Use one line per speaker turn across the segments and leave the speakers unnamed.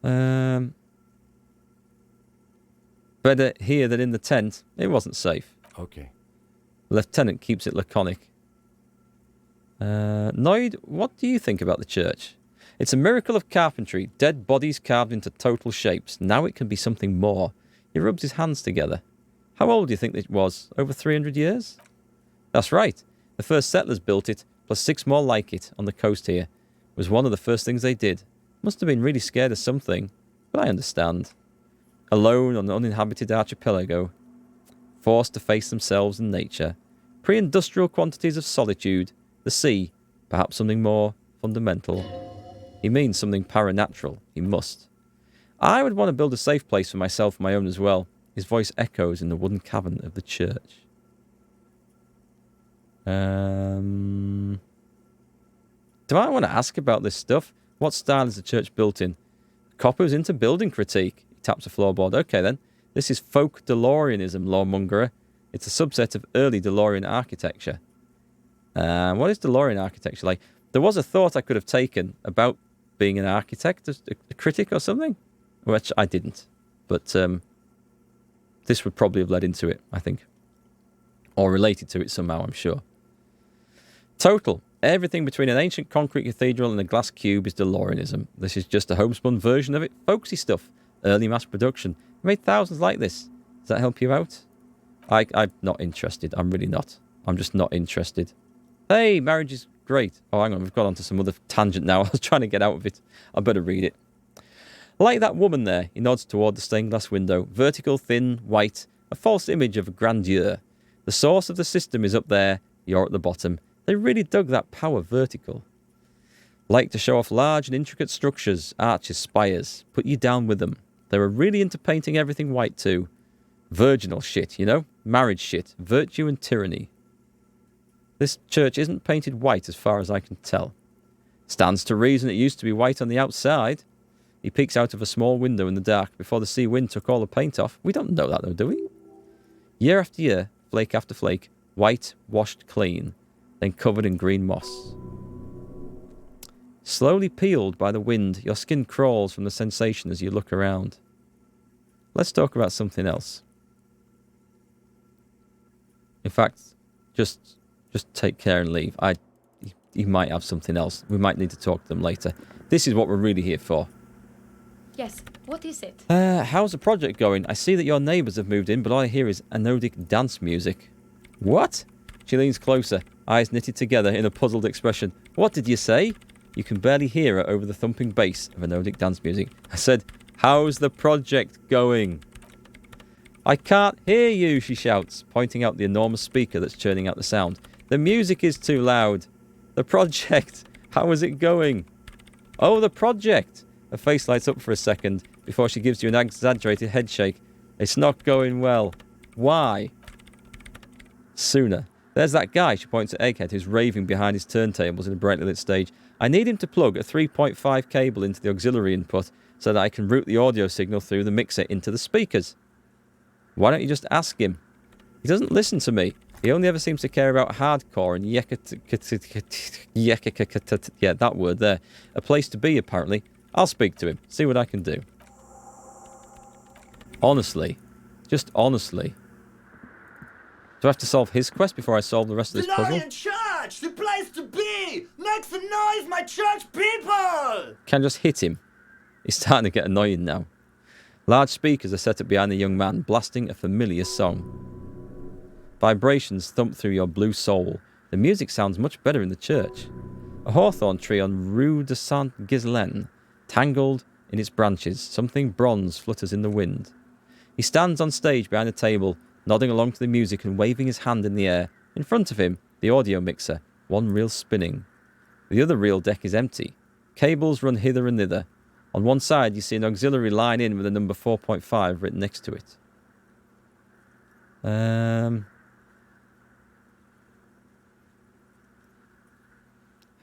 Better here than in the tent. It wasn't safe.
Okay.
Lieutenant keeps it laconic. Noid, what do you think about the church? It's a miracle of carpentry. Dead bodies carved into total shapes. Now it can be something more. He rubs his hands together. How old do you think it was? Over 300 years? That's right. The first settlers built it, plus 6 more like it, on the coast here. It was one of the first things they did. Must have been really scared of something, but I understand. Alone on an uninhabited archipelago, forced to face themselves and nature. Pre-industrial quantities of solitude, the sea, perhaps something more fundamental. He means something paranatural. He must. I would want to build a safe place for myself and my own as well. His voice echoes in the wooden cavern of the church. Do I want to ask about this stuff? What style is the church built in? Copper's into building critique. He taps a floorboard. Okay then. This is folk DeLoreanism, lawmongerer. It's a subset of early DeLorean architecture. What is DeLorean architecture like? There was a thought I could have taken about being an architect, a critic or something, which I didn't. But this would probably have led into it, I think. Or related to it somehow, I'm sure. Total. Everything between an ancient concrete cathedral and a glass cube is DeLoreanism. This is just a homespun version of it. Folksy stuff. Early mass production. I made thousands like this. Does that help you out? I'm not interested. I'm really not. I'm just not interested. Hey, marriage is great. Oh, hang on. We've got onto some other tangent now. I was trying to get out of it. I better read it. Like that woman there. He nods toward the stained glass window. Vertical, thin, white. A false image of grandeur. The source of the system is up there. You're at the bottom. They really dug that power vertical. Like to show off large and intricate structures, arches, spires. Put you down with them. They were really into painting everything white too. Virginal shit, you know? Marriage shit. Virtue and tyranny. This church isn't painted white as far as I can tell. Stands to reason it used to be white on the outside. He peeks out of a small window in the dark before the sea wind took all the paint off. We don't know that though, do we? Year after year, flake after flake, white, washed clean, then covered in green moss. Slowly peeled by the wind, your skin crawls from the sensation as you look around. Let's talk about something else. In fact, just take care and leave. You might have something else. We might need to talk to them later. This is what we're really here for.
Yes, what is it?
How's the project going? I see that your neighbours have moved in, but all I hear is anodic dance music. What? She leans closer, eyes knitted together in a puzzled expression. What did you say? You can barely hear her over the thumping bass of anodic dance music. I said, how's the project going? I can't hear you, she shouts, pointing out the enormous speaker that's churning out the sound. The music is too loud. The project, how is it going? Oh, the project. Her face lights up for a second before she gives you an exaggerated head shake. It's not going well. Why? Sooner. There's that guy, she points at Egghead, who's raving behind his turntables in a brightly lit stage. I need him to plug a 3.5 cable into the auxiliary input so that I can route the audio signal through the mixer into the speakers. Why don't you just ask him? He doesn't listen to me. He only ever seems to care about hardcore and yeah, that word there. A place to be, apparently. I'll speak to him, see what I can do. Honestly. Just honestly. Do I have to solve his quest before I solve the rest of this puzzle?
DeLorean Church! The place to be! Make some noise, my church people!
Can I just hit him? He's starting to get annoying now. Large speakers are set up behind the young man, blasting a familiar song. Vibrations thump through your blue soul. The music sounds much better in the church. A hawthorn tree on Rue de Saint-Ghislain, tangled in its branches, something bronze flutters in the wind. He stands on stage behind a table, nodding along to the music and waving his hand in the air. In front of him, the audio mixer, one reel spinning. The other reel deck is empty. Cables run hither and thither. On one side, you see an auxiliary line in with the number 4.5 written next to it.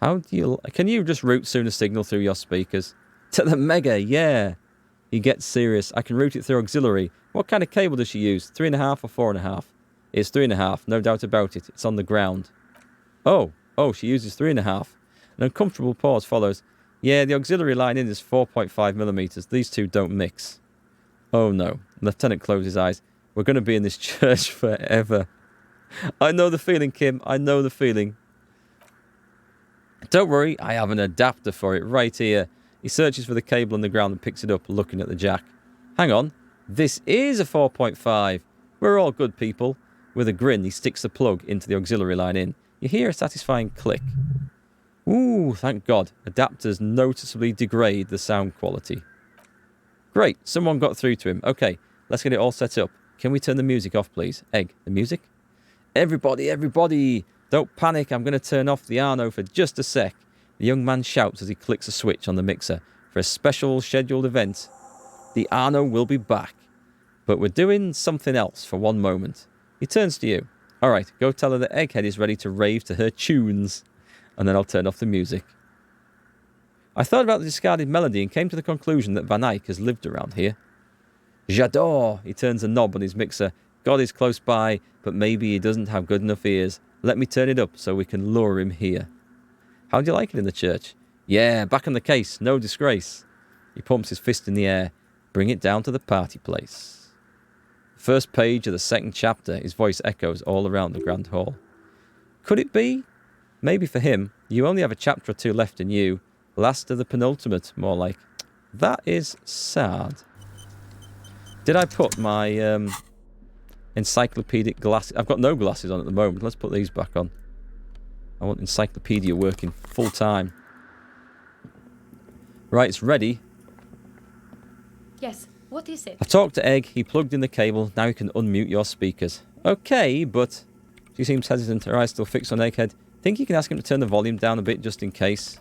How do you... Can you just route Sooner signal through your speakers? To the Mega, yeah. He gets serious. I can route it through auxiliary. What kind of cable does she use? 3.5 or 4.5? It's 3.5, no doubt about it. It's on the ground. Oh, she uses 3.5. An uncomfortable pause follows. Yeah, the auxiliary line in is 4.5 millimeters. These two don't mix. Oh no. Lieutenant closed his eyes. We're going to be in this church forever. I know the feeling, Kim. I know the feeling. Don't worry, I have an adapter for it right here. He searches for the cable on the ground and picks it up, looking at the jack. Hang on. This is a 4.5. We're all good people. With a grin, he sticks the plug into the auxiliary line in. You hear a satisfying click. Ooh, thank God. Adapters noticeably degrade the sound quality. Great, someone got through to him. Okay, let's get it all set up. Can we turn the music off, please? Egg, the music? Everybody! Don't panic, I'm going to turn off the Arno for just a sec. The young man shouts as he clicks a switch on the mixer. For a special scheduled event, the Arno will be back. But we're doing something else for one moment. He turns to you. All right, go tell her that Egghead is ready to rave to her tunes. And then I'll turn off the music. I thought about the discarded melody and came to the conclusion that Van Eyck has lived around here. J'adore! He turns a knob on his mixer. God is close by, but maybe he doesn't have good enough ears. Let me turn it up so we can lure him here. How do you like it in the church? Yeah, back on the case, no disgrace. He pumps his fist in the air. Bring it down to the party place. First page of the second chapter, his voice echoes all around the grand hall. Could it be? Maybe for him, you only have a chapter or two left in you. Last of the penultimate, more like. That is sad. Did I put my encyclopedic glasses? I've got no glasses on at the moment. Let's put these back on. I want encyclopedia working full time. Right, it's ready.
Yes, what is it?
I've talked to Egg. He plugged in the cable. Now you can unmute your speakers. Okay, but... She seems hesitant. Her eyes still fixed on Egghead. Think you can ask him to turn the volume down a bit just in case?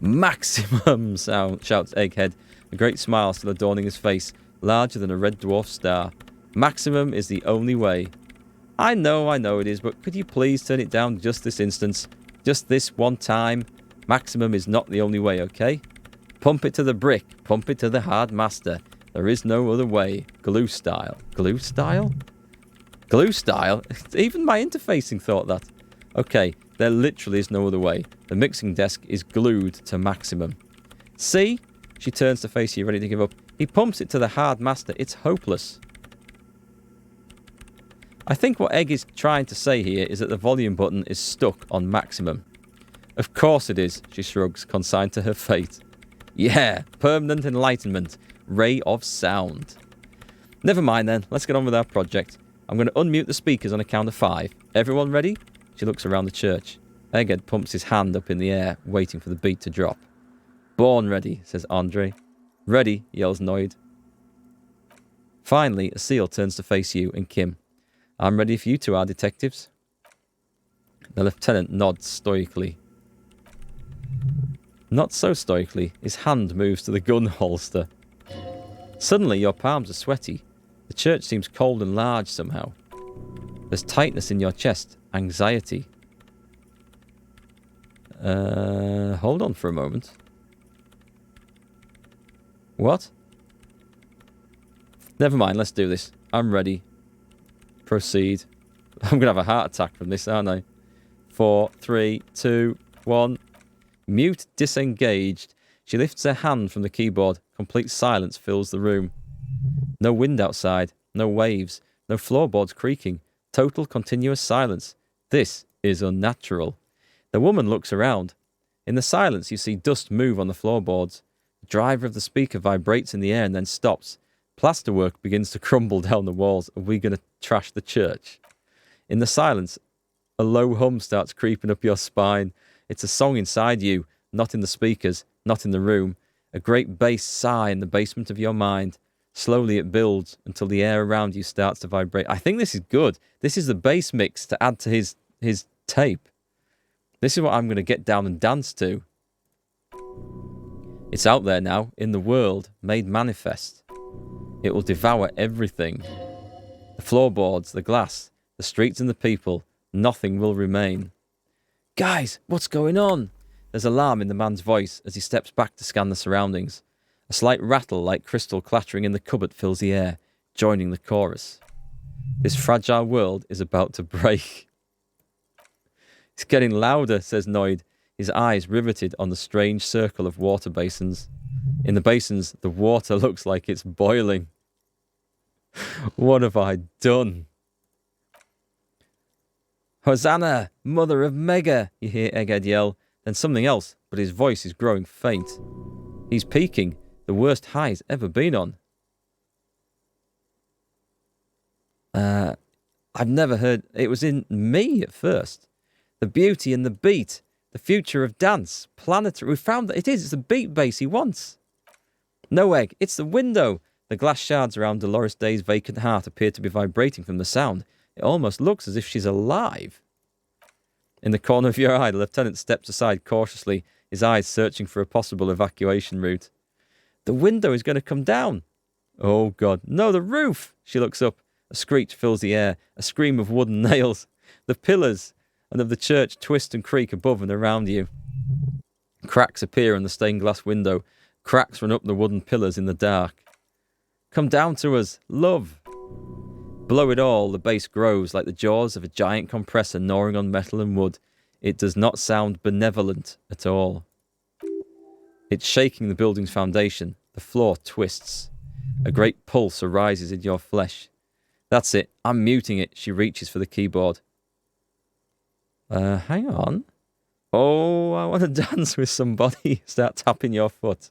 Maximum sound, shouts Egghead. A great smile still adorning his face, larger than a red dwarf star. Maximum is the only way. I know it is, but could you please turn it down just this instance? Just this one time? Maximum is not the only way, okay? Pump it to the brick. Pump it to the hard master. There is no other way. Glue style. Glue style? Glue style? Even my interfacing thought that. Okay, there literally is no other way. The mixing desk is glued to maximum. See? She turns to face you, ready to give up. He pumps it to the hard master. It's hopeless. I think what Egg is trying to say here is that the volume button is stuck on maximum. Of course it is, she shrugs, consigned to her fate. Yeah, permanent enlightenment. Ray of sound. Never mind then, let's get on with our project. I'm going to unmute the speakers on a count of 5. Everyone ready? She looks around the church. Egghead pumps his hand up in the air, waiting for the beat to drop. Born ready, says Andre. Ready, yells Noid. Finally, a seal turns to face you and Kim. I'm ready if you two are, detectives. The lieutenant nods stoically. Not so stoically, his hand moves to the gun holster. Suddenly, your palms are sweaty. The church seems cold and large somehow. There's tightness in your chest, anxiety. Hold on for a moment. What? Never mind, let's do this. I'm ready. Proceed. I'm going to have a heart attack from this, aren't I? 4, 3, 2, 1. Mute disengaged. She lifts her hand from the keyboard. Complete silence fills the room. No wind outside. No waves. No floorboards creaking. Total continuous silence. This is unnatural. The woman looks around. In the silence, you see dust move on the floorboards. The driver of the speaker vibrates in the air and then stops. Plasterwork begins to crumble down the walls. Are we going to trash the church? In the silence, a low hum starts creeping up your spine. It's a song inside you, not in the speakers, not in the room. A great bass sigh in the basement of your mind. Slowly it builds until the air around you starts to vibrate. I think this is good. This is the bass mix to add to his tape. This is what I'm going to get down and dance to. It's out there now, in the world, made manifest. It will devour everything. The floorboards, the glass, the streets and the people. Nothing will remain. Guys, what's going on? There's alarm in the man's voice as he steps back to scan the surroundings. A slight rattle like crystal clattering in the cupboard fills the air, joining the chorus. This fragile world is about to break. It's getting louder, says Noid. his eyes riveted on the strange circle of water basins. In the basins, the water looks like it's boiling. What have I done? Hosanna, mother of Mega, you hear Egghead yell. Then something else, but his voice is growing faint. He's peaking, the worst high he's ever been on. I've never heard... It was in me at first. The beauty and the beat. The future of dance. Planetary. We found that it is. It's the beat bass he wants. No, Egg. It's the window. The glass shards around Dolores Day's vacant heart appear to be vibrating from the sound. It almost looks as if she's alive. In the corner of your eye, the lieutenant steps aside cautiously, his eyes searching for a possible evacuation route. The window is going to come down. Oh, God. No, the roof! She looks up. A screech fills the air, a scream of wooden nails. The pillars and of the church twist and creak above and around you. Cracks appear on the stained glass window. Cracks run up the wooden pillars in the dark. Come down to us, love. Below it all, the bass grows like the jaws of a giant compressor gnawing on metal and wood. It does not sound benevolent at all. It's shaking the building's foundation. The floor twists. A great pulse arises in your flesh. That's it. I'm muting it. She reaches for the keyboard. Hang on. Oh, I want to dance with somebody. Start tapping your foot.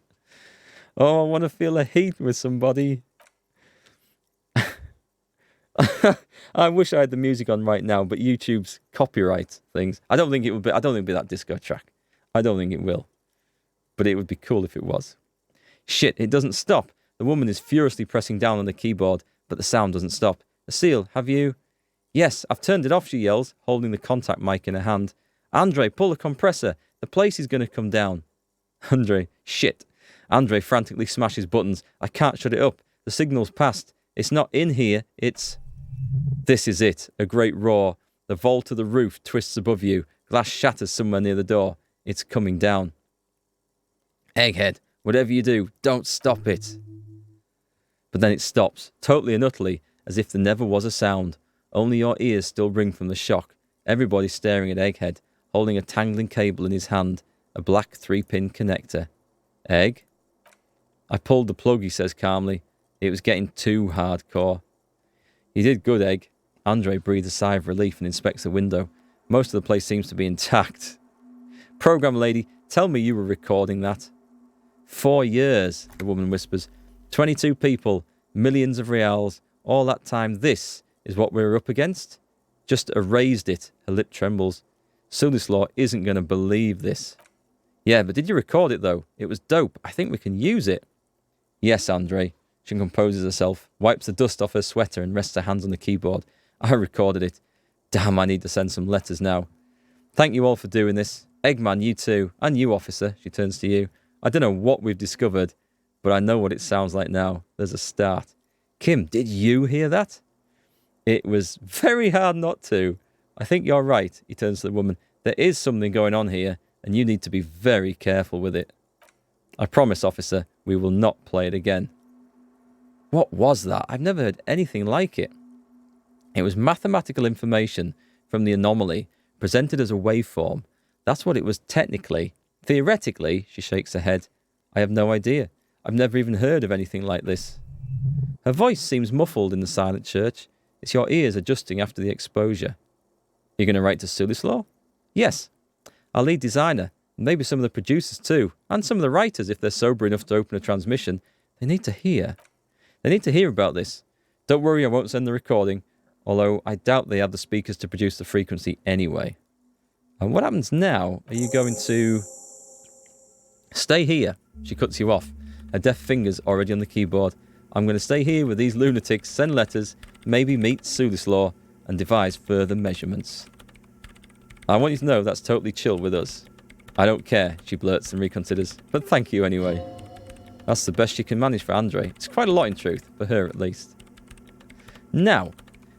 Oh, I want to feel a heat with somebody. I wish I had the music on right now, but YouTube's copyright things. I don't think it'll be that disco track. I don't think it will. But it would be cool if it was. Shit, it doesn't stop. The woman is furiously pressing down on the keyboard, but the sound doesn't stop. Lucille, have you... Yes, I've turned it off, she yells, holding the contact mic in her hand. Andre, pull the compressor. The place is going to come down. Andre, shit. Andre frantically smashes buttons. I can't shut it up. The signal's passed. It's not in here. It's... This is it. A great roar. The vault of the roof twists above you. Glass shatters somewhere near the door. It's coming down. Egghead, whatever you do, don't stop it. But then it stops, totally and utterly, as if there never was a sound. Only your ears still ring from the shock. Everybody staring at Egghead, holding a tangling cable in his hand, a black 3-pin connector. Egg? I pulled the plug, he says calmly. It was getting too hardcore. You did good, Egg. Andre breathes a sigh of relief and inspects the window. Most of the place seems to be intact. Program lady, tell me you were recording that. 4 years, the woman whispers. 22 people, millions of reals, all that time. This is what we're up against? Just erased it. Her lip trembles. Sulislaw isn't going to believe this. Yeah, but did you record it though? It was dope. I think we can use it. Yes, Andre. She composes herself, wipes the dust off her sweater and rests her hands on the keyboard. I recorded it. Damn, I need to send some letters now. Thank you all for doing this. Eggman, you too. And you, officer. She turns to you. I don't know what we've discovered, but I know what it sounds like now. There's a start. Kim, did you hear that? It was very hard not to. I think you're right, he turns to the woman. There is something going on here, and you need to be very careful with it. I promise, officer, we will not play it again. What was that? I've never heard anything like it. It was mathematical information from the anomaly, presented as a waveform. That's what it was technically. Theoretically, she shakes her head. I have no idea. I've never even heard of anything like this. Her voice seems muffled in the silent church. It's your ears adjusting after the exposure. You're going to write to Sulislaw? Yes. Our lead designer, and maybe some of the producers too, and some of the writers if they're sober enough to open a transmission. They need to hear. They need to hear about this. Don't worry, I won't send the recording, although I doubt they have the speakers to produce the frequency anyway. And what happens now? Are you going to... Stay here. She cuts you off. Her deft fingers already on the keyboard. I'm going to stay here with these lunatics, send letters, maybe meet Sulislaw, and devise further measurements. I want you to know that's totally chill with us. I don't care, she blurts and reconsiders, but thank you anyway. That's the best she can manage for Andre. It's quite a lot in truth, for her at least. Now,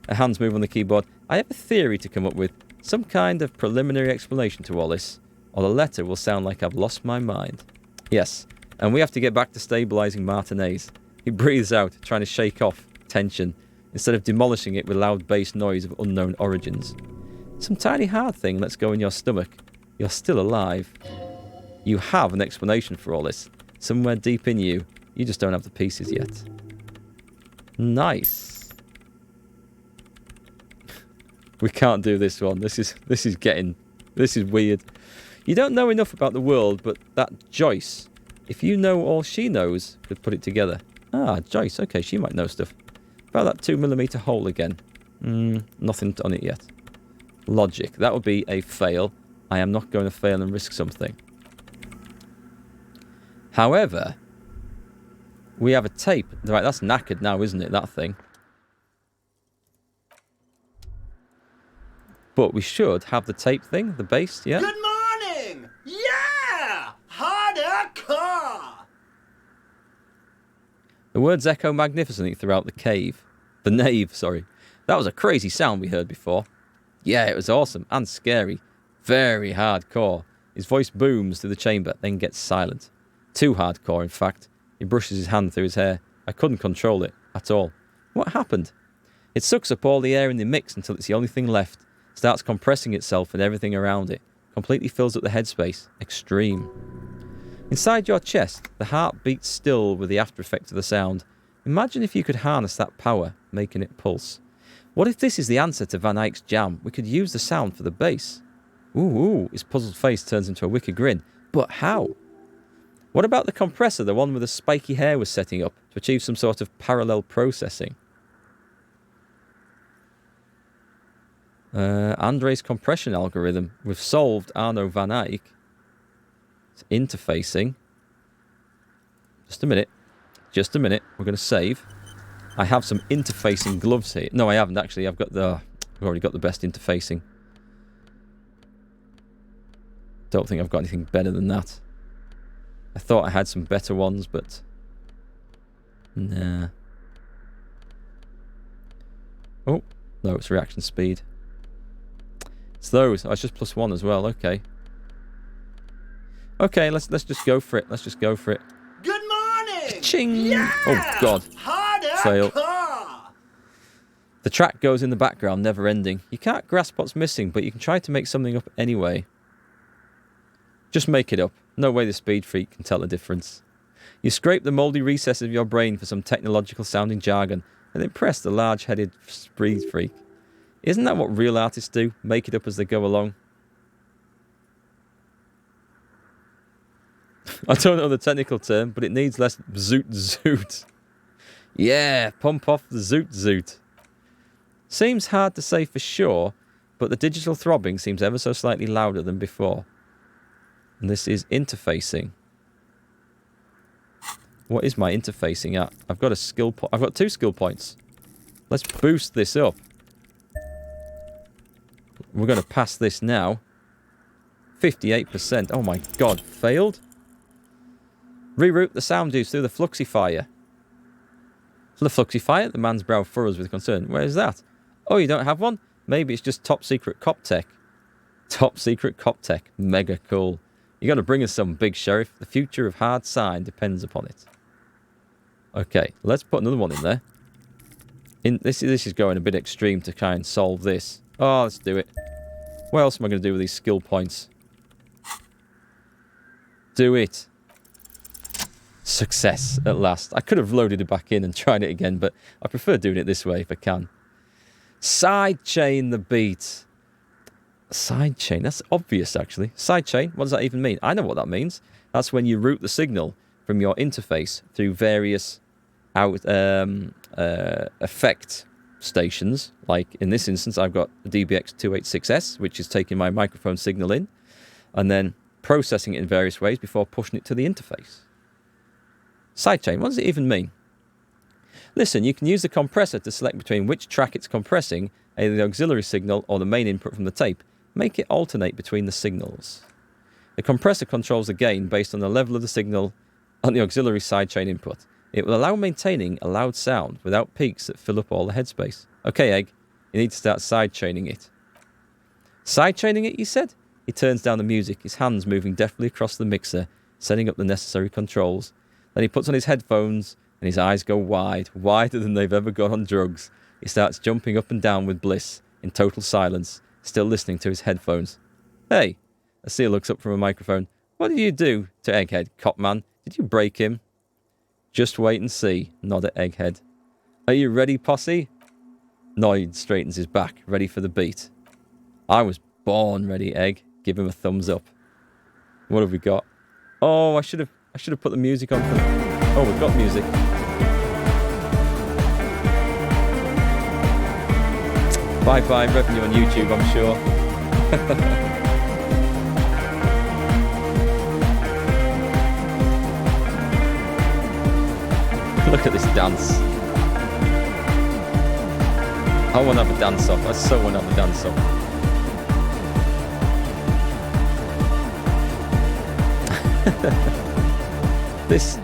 her hands move on the keyboard. I have a theory to come up with, some kind of preliminary explanation to all this, or the letter will sound like I've lost my mind. Yes, and we have to get back to stabilising Martinez. He breathes out, trying to shake off tension, instead of demolishing it with loud bass noise of unknown origins. Some tiny hard thing lets go in your stomach. You're still alive. You have an explanation for all this. Somewhere deep in you. You just don't have the pieces yet. Nice. We can't do this one. This is weird. You don't know enough about the world, but that Joyce, if you know all she knows, could put it together. Ah, Joyce. Okay, she might know stuff. About that 2mm hole again. Nothing on it yet. Logic. That would be a fail. I am not going to fail and risk something. However, we have a tape. Right, that's knackered now, isn't it, that thing? But we should have the tape thing, the base, yeah?
Good morning! Yeah! Hardcore!
The words echo magnificently throughout the cave. The nave, sorry. That was a crazy sound we heard before. Yeah, it was awesome and scary. Very hardcore. His voice booms through the chamber, then gets silent. Too hardcore, in fact. He brushes his hand through his hair. I couldn't control it at all. What happened? It sucks up all the air in the mix until it's the only thing left. Starts compressing itself and everything around it. Completely fills up the headspace. Extreme. Inside your chest, the heart beats still with the after effect of the sound. Imagine if you could harness that power, making it pulse. What if this is the answer to Van Eyck's jam? We could use the sound for the bass. Ooh, his puzzled face turns into a wicked grin. But how? What about the compressor the one with the spiky hair was setting up to achieve some sort of parallel processing? Andre's compression algorithm. We've solved Arno Van Eyck. It's interfacing. Just a minute. We're going to save. I have some interfacing gloves here. No, I haven't actually. I've already got the best interfacing. Don't think I've got anything better than that. I thought I had some better ones, but nah. Oh, no, it's reaction speed. It's those. Oh, it's just +1 as well. Okay. Okay, let's just go for it.
Good morning!
Ching!
Yeah!
Oh God. Fail. The track goes in the background, never ending. You can't grasp what's missing, but you can try to make something up anyway. Just make it up. No way the speed freak can tell the difference. You scrape the mouldy recesses of your brain for some technological sounding jargon and impress the large-headed speed freak. Isn't that what real artists do? Make it up as they go along? I don't know the technical term, but it needs less zoot zoot. Yeah, pump off the zoot zoot. Seems hard to say for sure, but the digital throbbing seems ever so slightly louder than before. And this is interfacing. What is my interfacing at? I've got a skill point. I've got 2 skill points. Let's boost this up. We're going to pass this now. 58%. Oh my God, failed? Reroute the sound juice through the fluxifier. The fluxifier? The man's brow furrows with concern. Where is that? Oh, you don't have one? Maybe it's just top secret cop tech. Top secret cop tech. Mega cool. You got to bring us some, big sheriff. The future of hard sign depends upon it. Okay, let's put another one in there. This is going a bit extreme to try and solve this. Oh, let's do it. What else am I going to do with these skill points? Do it. Success at last. I could have loaded it back in and tried it again, but I prefer doing it this way if I can. Sidechain the beat. Sidechain, that's obvious actually. Sidechain, what does that even mean? I know what that means. That's when you route the signal from your interface through various effect stations. Like in this instance, I've got the DBX286S, which is taking my microphone signal in and then processing it in various ways before pushing it to the interface. Sidechain, what does it even mean? Listen, you can use the compressor to select between which track it's compressing, either the auxiliary signal or the main input from the tape. Make it alternate between the signals. The compressor controls the gain based on the level of the signal on the auxiliary sidechain input. It will allow maintaining a loud sound without peaks that fill up all the headspace. Okay, Egg, you need to start sidechaining it. Sidechaining it, you said? He turns down the music, his hands moving deftly across the mixer, setting up the necessary controls. Then he puts on his headphones and his eyes go wide, wider than they've ever gone on drugs. He starts jumping up and down with bliss, in total silence, still listening to his headphones. Hey, A seal looks up from a microphone. What did you do to Egghead, cop man? Did you break him? Just wait and see, nodded Egghead. Are you ready, posse? Noid straightens his back, ready for the beat. I was born ready, Egg. Give him a thumbs up. What have we got? Oh, I should have put the music on. Oh, we've got music. Bye-bye revenue on YouTube, I'm sure. Look at this dance. I want to have a dance off. I so want to have a dance off.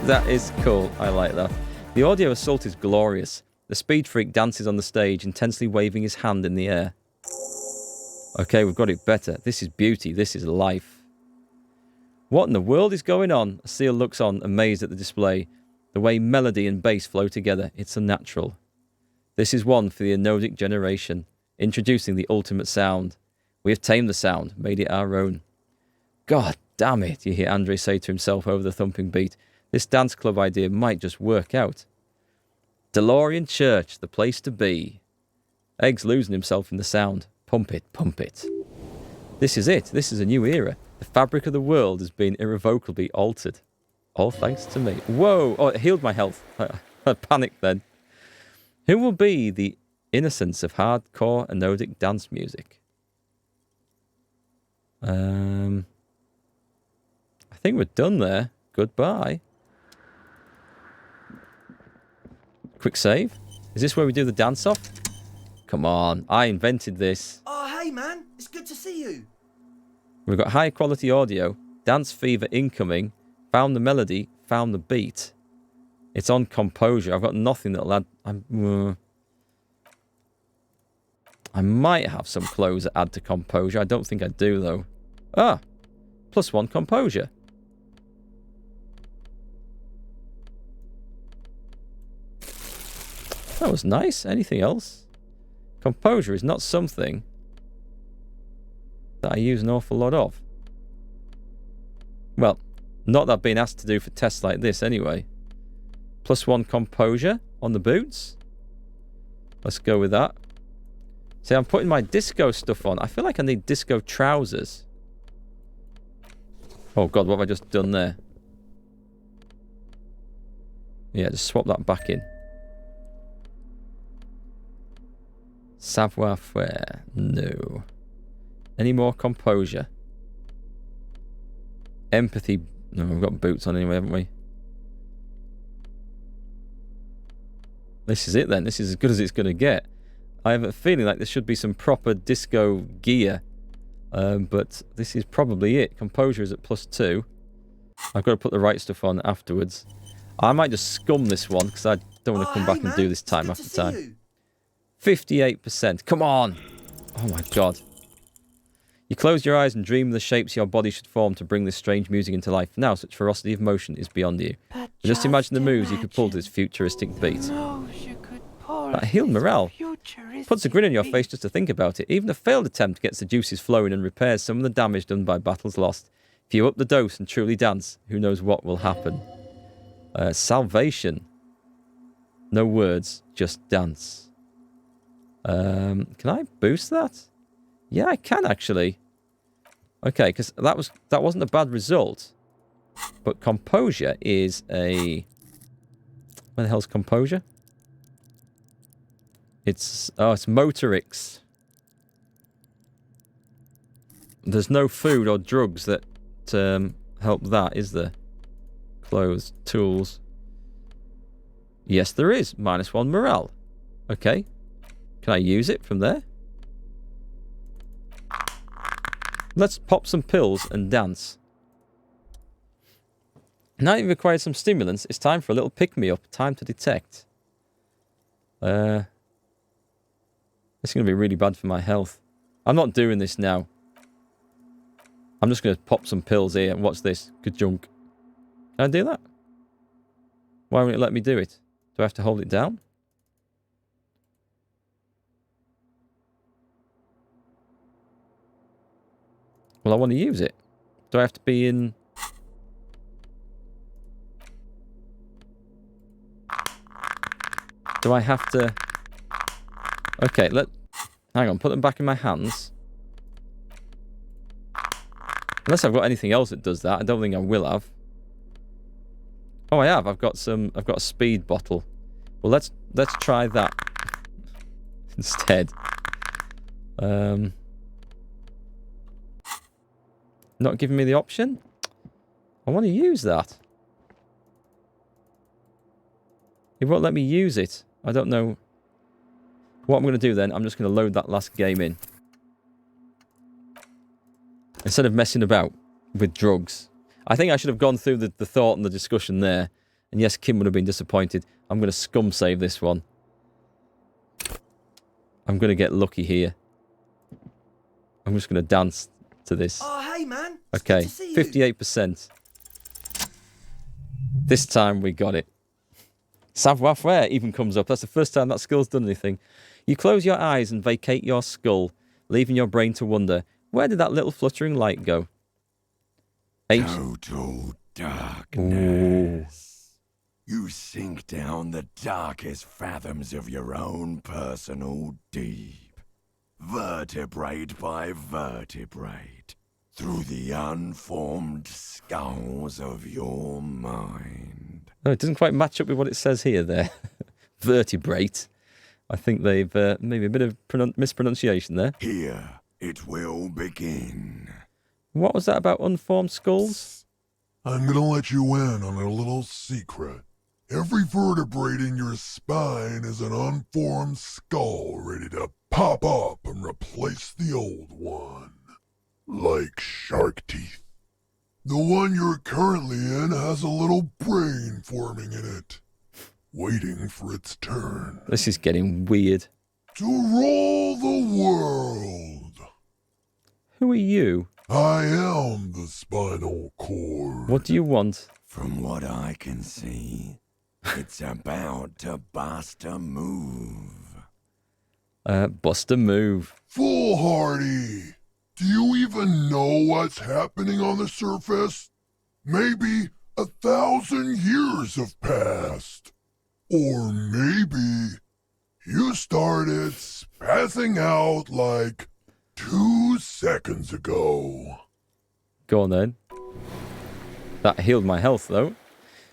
That is cool. I like that. The audio assault is glorious. The speed freak dances on the stage, intensely waving his hand in the air. Okay, we've got it better. This is beauty. This is life. What in the world is going on? A seal looks on, amazed at the display. The way melody and bass flow together, it's unnatural. This is one for the anodic generation, introducing the ultimate sound. We have tamed the sound, made it our own. God damn it, you hear Andre say to himself over the thumping beat. This dance club idea might just work out. DeLorean Church, the place to be. Egg's losing himself in the sound. Pump it, pump it. This is it. This is a new era. The fabric of the world has been irrevocably altered. All thanks to me. Whoa! Oh, it healed my health. I panicked then. Who will be the innocence of hardcore anodic dance music? I think we're done there. Goodbye. Quick save. Is this where we do the dance off? Come on, I invented this.
Oh, hey, man. It's good to see you.
We've got high quality audio, dance fever incoming, found the melody, found the beat. It's on composure. I've got nothing that'll add... I might have some clothes that add to composure. I don't think I do, though. Ah, +1 composure. That was nice. Anything else? Composure is not something that I use an awful lot of. Well, not that I've been asked to do for tests like this anyway. +1 composure on the boots. Let's go with that. See, I'm putting my disco stuff on. I feel like I need disco trousers. Oh god, what have I just done there? Yeah, just swap that back in. Savoir-faire. No. Any more composure? Empathy. No, we've got boots on anyway, haven't we? This is it then. This is as good as it's going to get. I have a feeling like there should be some proper disco gear. But this is probably it. Composure is at +2. I've got to put the right stuff on afterwards. I might just scum this one because I don't want to come back and do this time after time. 58%. Come on. Oh my god. You close your eyes and dream of the shapes your body should form to bring this strange music into life. Now, such ferocity of motion is beyond you. But just imagine the moves you could pull to this futuristic beat. That healed morale. Puts a grin on your face just to think about it. Even a failed attempt gets the juices flowing and repairs some of the damage done by battles lost. If you up the dose and truly dance, who knows what will happen. Salvation. No words, just dance. Can I boost that? Yeah, I can actually. Okay, because that wasn't a bad result. But composure is a... Where the hell's composure? It's motorics. There's no food or drugs that help that, is there? Clothes, tools. Yes, there is. -1 morale. Okay. Can I use it from there? Let's pop some pills and dance. Now you've acquired some stimulants, it's time for a little pick-me-up. Time to detect. This is going to be really bad for my health. I'm not doing this now. I'm just going to pop some pills here. What's this? Good junk. Can I do that? Why won't it let me do it? Do I have to hold it down? Well, I want to use it. Do I have to be in... Do I have to... Okay, hang on, put them back in my hands. Unless I've got anything else that does that. I don't think I will have. Oh, I have. I've got a speed bottle. Well, let's try that instead. Not giving me the option? I want to use that. It won't let me use it. I don't know. What I'm going to do then, I'm just going to load that last game in. Instead of messing about with drugs. I think I should have gone through the thought and the discussion there. And yes, Kim would have been disappointed. I'm going to scum save this one. I'm going to get lucky here. I'm just going to dance to this.
Oh, hey, man.
Okay, 58%. This time we got it. Savoir-faire even comes up. That's the first time that skill's done anything. You close your eyes and vacate your skull, leaving your brain to wonder, where did that little fluttering light go?
Total darkness. Ooh. You sink down the darkest fathoms of your own personal deep, vertebrate by vertebrate, through the unformed skulls of your mind.
Oh, it doesn't quite match up with what it says here there. Vertebrate. I think they've maybe a bit of mispronunciation there.
Here it will begin.
What was that about unformed skulls?
I'm gonna let you in on a little secret. Every vertebrae in your spine is an unformed skull ready to pop up and replace the old one. Like shark teeth. The one you're currently in has a little brain forming in it, waiting for its turn.
This is getting weird.
To rule the world.
Who are you?
I am the spinal cord.
What do you want?
From what I can see, it's about to bust a move.
Bust a move.
Foolhardy! Do you even know what's happening on the surface? Maybe 1,000 years have passed. Or maybe you started spazzing out like 2 seconds ago.
Go on then. That healed my health though.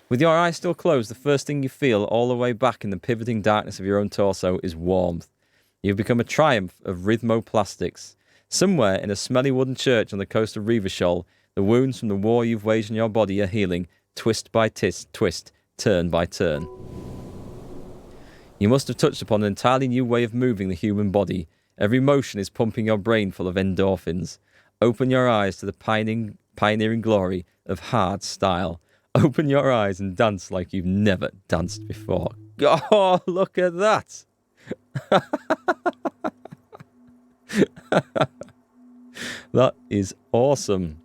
With your eyes still closed, the first thing you feel all the way back in the pivoting darkness of your own torso is warmth. You've become a triumph of rhythmoplastics. Somewhere in a smelly wooden church on the coast of Revachol, the wounds from the war you've waged on your body are healing, twist by twist, turn by turn. You must have touched upon an entirely new way of moving the human body. Every motion is pumping your brain full of endorphins. Open your eyes to the pioneering glory of hard style. Open your eyes and dance like you've never danced before. Oh, look at that! That is awesome.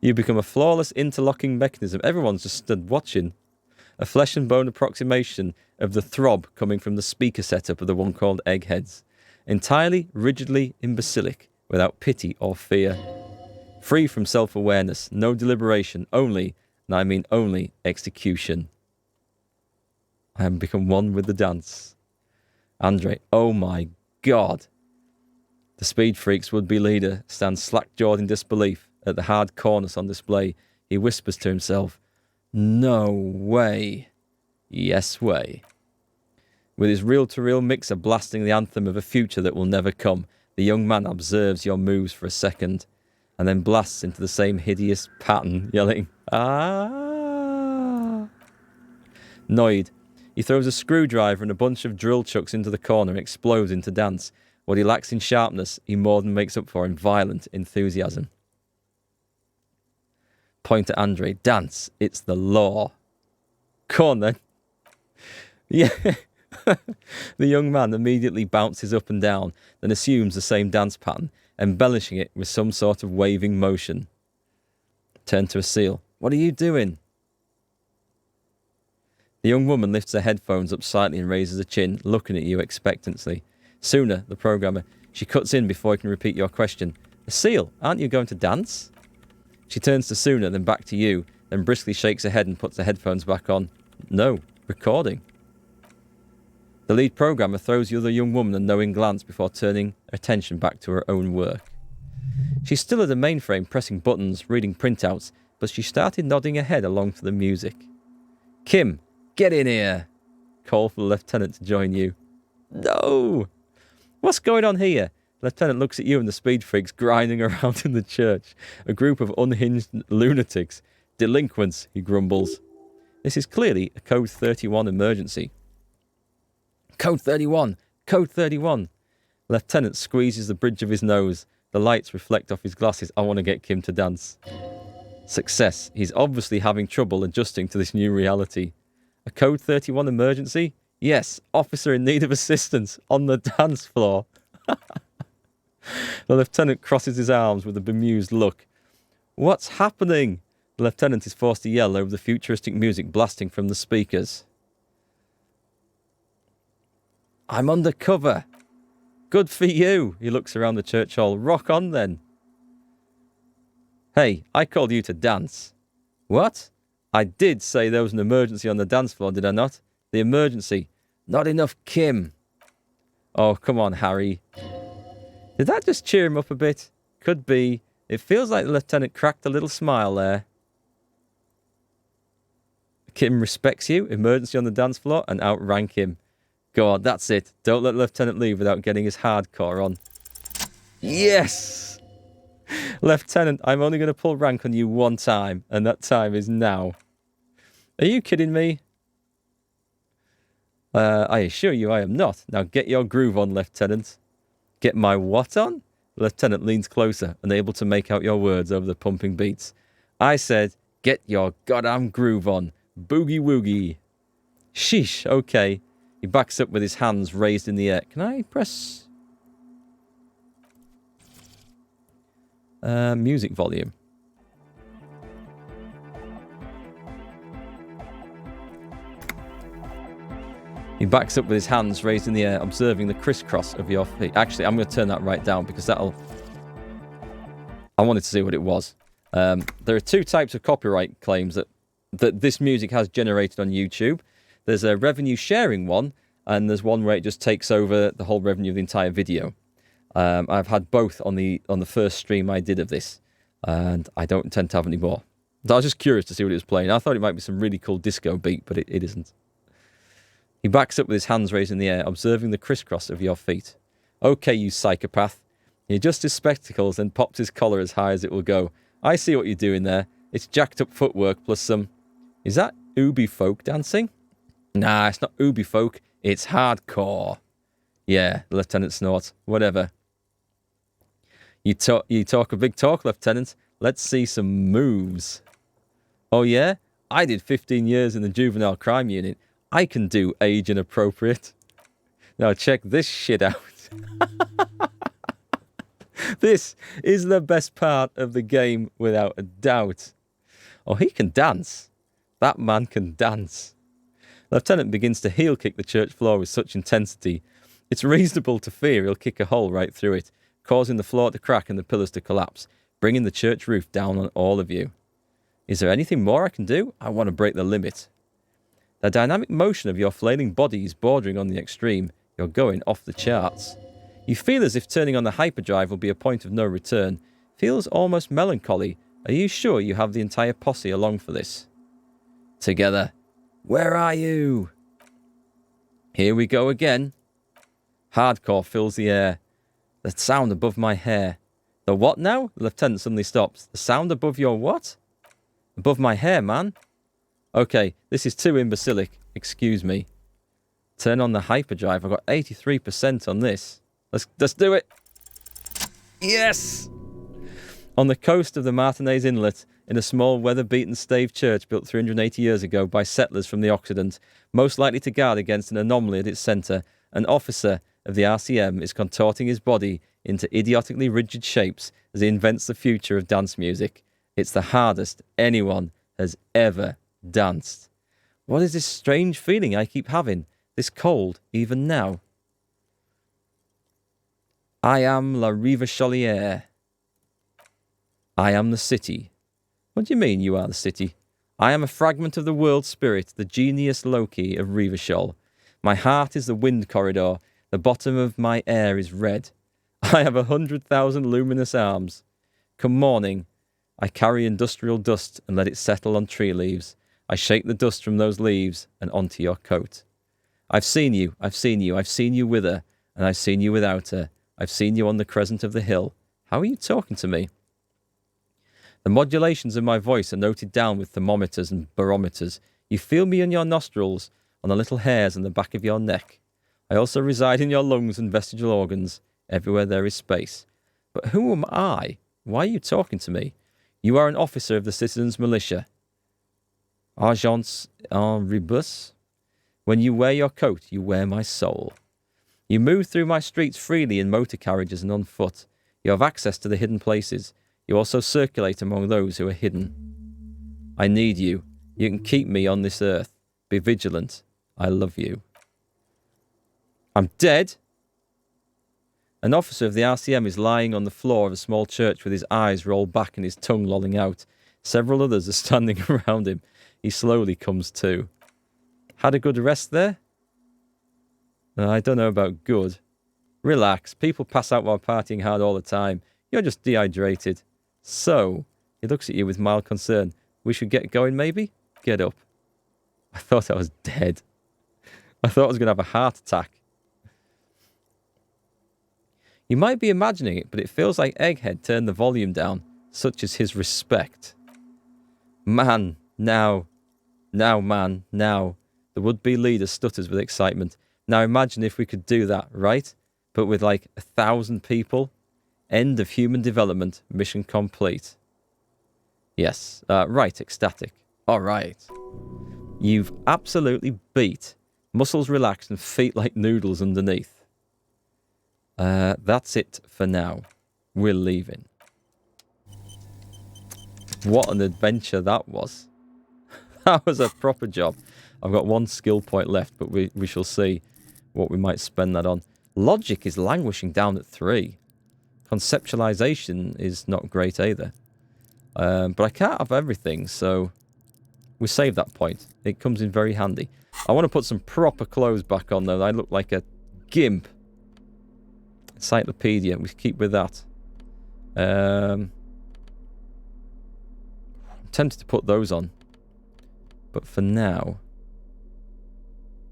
You become a flawless interlocking mechanism. Everyone's just stood watching. A flesh and bone approximation of the throb coming from the speaker setup of the one called Eggheads. Entirely, rigidly imbecilic, without pity or fear. Free from self-awareness, no deliberation, only, and I mean only, execution. I have become one with the dance. Andre, oh my God. The Speed Freak's would-be leader stands slack-jawed in disbelief at the hard cornice on display. He whispers to himself, "No way. Yes way." With his reel-to-reel mixer blasting the anthem of a future that will never come, the young man observes your moves for a second, and then blasts into the same hideous pattern, yelling, "Ah!" Noid, he throws a screwdriver and a bunch of drill chucks into the corner and explodes into dance. What he lacks in sharpness, he more than makes up for in violent enthusiasm. Point at Andre. Dance. It's the law. Come on, then. Yeah. The young man immediately bounces up and down, then assumes the same dance pattern, embellishing it with some sort of waving motion. Turn to a seal. What are you doing? The young woman lifts her headphones up slightly and raises her chin, looking at you expectantly. Sooner, the programmer, she cuts in before you can repeat your question. A seal, aren't you going to dance? She turns to Suna, then back to you, then briskly shakes her head and puts the headphones back on. No, recording. The lead programmer throws the other young woman a knowing glance before turning attention back to her own work. She's still at the mainframe pressing buttons, reading printouts, but she started nodding her head along to the music. Kim, get in here! Call for the lieutenant to join you. No! What's going on here? The lieutenant looks at you and the speed freaks grinding around in the church. A group of unhinged lunatics. Delinquents, he grumbles. This is clearly a Code 31 emergency. Code 31! Code 31! The lieutenant squeezes the bridge of his nose. The lights reflect off his glasses. I want to get Kim to dance. Success. He's obviously having trouble adjusting to this new reality. A Code 31 emergency? Yes, officer in need of assistance on the dance floor. The lieutenant crosses his arms with a bemused look. What's happening? The lieutenant is forced to yell over the futuristic music blasting from the speakers. I'm undercover. Good for you. He looks around the church hall. Rock on then. Hey, I called you to dance. What? I did say there was an emergency on the dance floor, did I not? The emergency. Not enough Kim. Oh, come on, Harry. Did that just cheer him up a bit? Could be. It feels like the lieutenant cracked a little smile there. Kim respects you, emergency on the dance floor, and outrank him. Go on, that's it. Don't let the lieutenant leave without getting his hardcore on. Yes! Lieutenant, I'm only going to pull rank on you one time, and that time is now. Are you kidding me? I assure you I am not. Now get your groove on, Lieutenant. Get my what on? The lieutenant leans closer, unable to make out your words over the pumping beats. I said, get your goddamn groove on. Boogie woogie. Sheesh, okay. He backs up with his hands raised in the air. Can I press... music volume. He backs up with his hands raised in the air, observing the crisscross of your feet. Actually, I'm going to turn that right down because that'll... I wanted to see what it was. There are two types of copyright claims that this music has generated on YouTube. There's a revenue sharing one, and there's one where it just takes over the whole revenue of the entire video. I've had both on the first stream I did of this, and I don't intend to have any more. I was just curious to see what it was playing. I thought it might be some really cool disco beat, but it isn't. He backs up with his hands raised in the air, observing the crisscross of your feet. Okay, you psychopath. He adjusts his spectacles and pops his collar as high as it will go. I see what you're doing there. It's jacked up footwork plus some... Is that Ubi folk dancing? Nah, it's not Ubi folk. It's hardcore. Yeah, the lieutenant snorts. Whatever. You talk a big talk, Lieutenant. Let's see some moves. Oh yeah? I did 15 years in the juvenile crime unit. I can do age inappropriate. Now check this shit out. This is the best part of the game without a doubt. Oh, he can dance. That man can dance. Lieutenant begins to heel kick the church floor with such intensity. It's reasonable to fear he'll kick a hole right through it, causing the floor to crack and the pillars to collapse, bringing the church roof down on all of you. Is there anything more I can do? I want to break the limit. The dynamic motion of your flailing body is bordering on the extreme. You're going off the charts. You feel as if turning on the hyperdrive will be a point of no return. Feels almost melancholy. Are you sure you have the entire posse along for this? Together. Where are you? Here we go again. Hardcore fills the air. The sound above my hair. The what now? The lieutenant suddenly stops. The sound above your what? Above my hair, man. Okay, this is too imbecilic. Excuse me. Turn on the hyperdrive. I've got 83% on this. Let's do it. Yes! On the coast of the Martinez Inlet, in a small weather-beaten stave church built 380 years ago by settlers from the Occident, most likely to guard against an anomaly at its centre, an officer of the RCM is contorting his body into idiotically rigid shapes as he invents the future of dance music. It's the hardest anyone has ever danced. What is this strange feeling I keep having? This cold, even now. I am La Riva Chaulière. I am the city. What do you mean you are the city? I am a fragment of the world spirit, the genius Loki of Revachol. My heart is the wind corridor. The bottom of my air is red. I have 100,000 luminous arms. Come morning, I carry industrial dust and let it settle on tree leaves. I shake the dust from those leaves and onto your coat. I've seen you, I've seen you, I've seen you with her, and I've seen you without her. I've seen you on the crescent of the hill. How are you talking to me? The modulations of my voice are noted down with thermometers and barometers. You feel me in your nostrils, on the little hairs on the back of your neck. I also reside in your lungs and vestigial organs, everywhere there is space. But who am I? Why are you talking to me? You are an officer of the citizens' militia. Agence en rebus. When you wear your coat, you wear my soul. You move through my streets freely in motor carriages and on foot. You have access to the hidden places. You also circulate among those who are hidden. I need you. You can keep me on this earth. Be vigilant. I love you. I'm dead. An officer of the RCM is lying on the floor of a small church with his eyes rolled back and his tongue lolling out. Several others are standing around him. He slowly comes to. Had a good rest there? I don't know about good. Relax. People pass out while partying hard all the time. You're just dehydrated. So, he looks at you with mild concern. We should get going, maybe? Get up. I thought I was dead. I thought I was going to have a heart attack. You might be imagining it, but it feels like Egghead turned the volume down. Such is his respect. Man, now. Now, man, now. The would-be leader stutters with excitement. Now imagine if we could do that, right? But with like 1,000 people. End of human development. Mission complete. Yes. Right, ecstatic. Alright. You've absolutely beat. Muscles relaxed and feet like noodles underneath. That's it for now. We're leaving. What an adventure that was. That was a proper job. I've got one skill point left, but we shall see what we might spend that on. Logic is languishing down at 3. Conceptualization is not great either. But I can't have everything, so we save that point. It comes in very handy. I want to put some proper clothes back on, though. I look like a gimp. Encyclopedia. We keep with that. I'm tempted to put those on. But for now...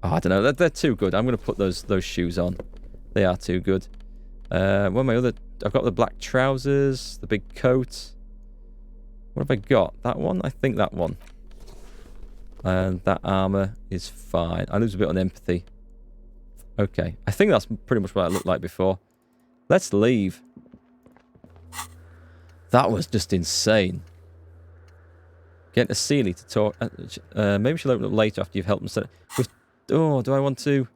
Oh, I don't know. They're too good. I'm going to put those shoes on. They are too good. What are my other... I've got the black trousers, the big coat. What have I got? That one? I think that one. And that armor is fine. I lose a bit on empathy. Okay. I think that's pretty much what I looked like before. Let's leave. That was just insane. Getting a Sealy to talk. Maybe she'll open up later after you've helped them set it. Oh, do I want to?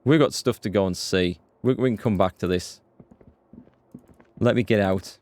We've got stuff to go and see. We can come back to this. Let me get out.